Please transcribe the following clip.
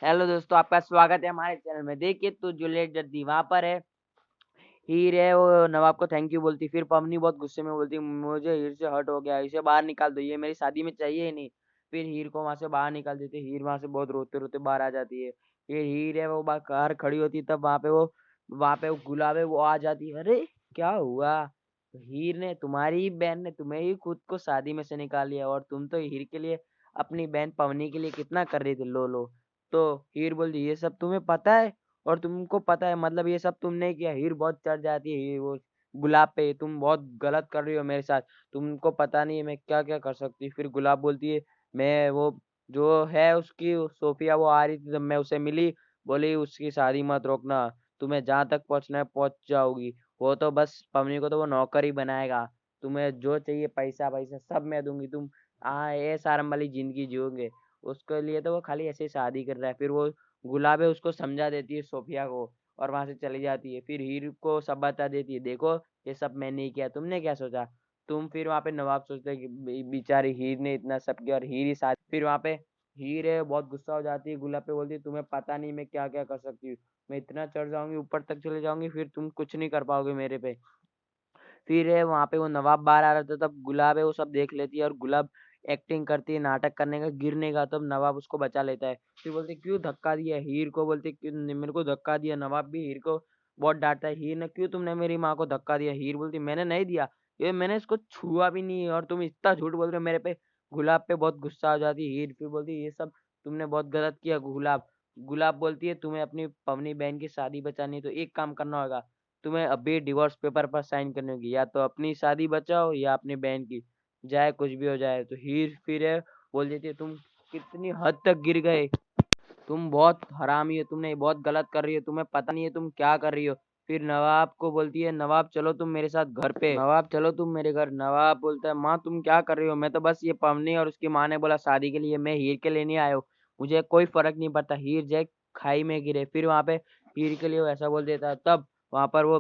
Hello दोस्तों, आपका स्वागत है हमारे चैनल में। देखिए तो जूलियट जल्दी वहां पर है। हीर है वो नवाब को थैंक यू बोलती, फिर पवनी बहुत गुस्से में बोलती मुझे हीर से हर्ट हो गया, इसे बाहर निकाल दो, ये मेरी शादी में चाहिए ही नहीं। फिर हीर को वहां से बाहर निकाल देते, हीर वहां से बहुत रोते रोते बाहर आ जाती है। फिर हीर है वो बाहर खड़ी होती, तब वहां पे वो गुलाब है वो आ जाती है। अरे क्या हुआ? तो हीर ने, तुम्हारी बहन ने तुम्हें ही खुद को शादी में से निकाल लिया, और तुम तो हीर के लिए, अपनी बहन पवनी के लिए कितना कर रही थी, लो लो। तो हीर बोलती ये सब तुम्हें पता है? और तुमको पता है मतलब ये सब तुमने किया? हीर बहुत चढ़ जाती है, हीर वो गुलाब पे, तुम बहुत गलत कर रही हो मेरे साथ, तुमको पता नहीं है मैं क्या क्या कर सकती। फिर गुलाब बोलती है मैं वो जो है उसकी सोफिया वो आ रही थी जब मैं उसे मिली, बोली उसकी शादी मत रोकना, तुम्हें जहाँ तक पहुंचना है पहुंच जाओगी, वो तो बस पवनी को तो वो नौकर ही बनाएगा, तुम्हें जो चाहिए पैसा पैसा सब मैं दूंगी, तुम ये सारम वाली जिंदगी जियोगे। उसके लिए तो वो खाली ऐसे ही शादी कर रहा है। फिर वो गुलाब है उसको समझा देती है सोफिया को, और वहां से चली जाती है। फिर हीर को सब बता देती है, देखो ये सब मैंने ही किया, तुमने क्या सोचा? तुम फिर वहां पे नवाब सोचते है कि बेचारी हीर ने इतना सब किया और हीर ही साथ। फिर वहां पे हीर है बहुत गुस्सा हो जाती है, गुलाब पे बोलती है तुम्हें पता नहीं मैं क्या क्या कर सकती हूँ, मैं इतना चढ़ जाऊंगी, ऊपर तक चले जाऊंगी, फिर तुम कुछ नहीं कर पाओगे मेरे पे। फिर है वहां पे वो नवाब बाहर आ रहा था, तब गुलाब है वो सब देख लेती है, और गुलाब एक्टिंग करती है नाटक करने का, गिरने का, तब नवाब उसको बचा लेता है। फिर बोलते क्यों धक्का दिया, हीर को बोलते क्यों मेरे को धक्का दिया, नवाब भी हीर को बहुत डांटता है, हीर ने क्यों तुमने मेरी माँ को धक्का दिया, हीर बोलती मैंने नहीं दिया, ये मैंने इसको छुआ भी नहीं है, और तुम इतना झूठ बोल रहे हो मेरे पे। गुलाब पे बहुत गुस्सा आ जाती है हीर, फिर बोलती ये सब तुमने बहुत गलत किया गुलाब। गुलाब बोलती है तुम्हें अपनी पवनी बहन की शादी बचानी है तो एक काम करना होगा, तुम्हें अभी डिवोर्स पेपर पर साइन करनी होगी, या तो अपनी शादी बचाओ या अपनी बहन की, चाहे कुछ भी हो जाए। तो हीर फिर है बोल देती है तुम कितनी हद तक गिर गए, तुम बहुत हरामी हो, तुमने बहुत गलत कर रही हो, तुम्हें पता नहीं है तुम क्या कर रही हो। फिर नवाब को बोलती है नवाब चलो तुम मेरे साथ घर पे, नवाब चलो तुम मेरे घर। नवाब बोलता है माँ तुम क्या कर रही हो, मैं तो बस ये पवनी और उसकी माँ ने बोला शादी के लिए, मैं हीर के लिए नहीं आया हूँ, मुझे कोई फर्क नहीं पड़ता, हीर जाए खाई में गिरे। फिर वहां पे हीर के लिए वो ऐसा बोल देता है, तब वहां पर वो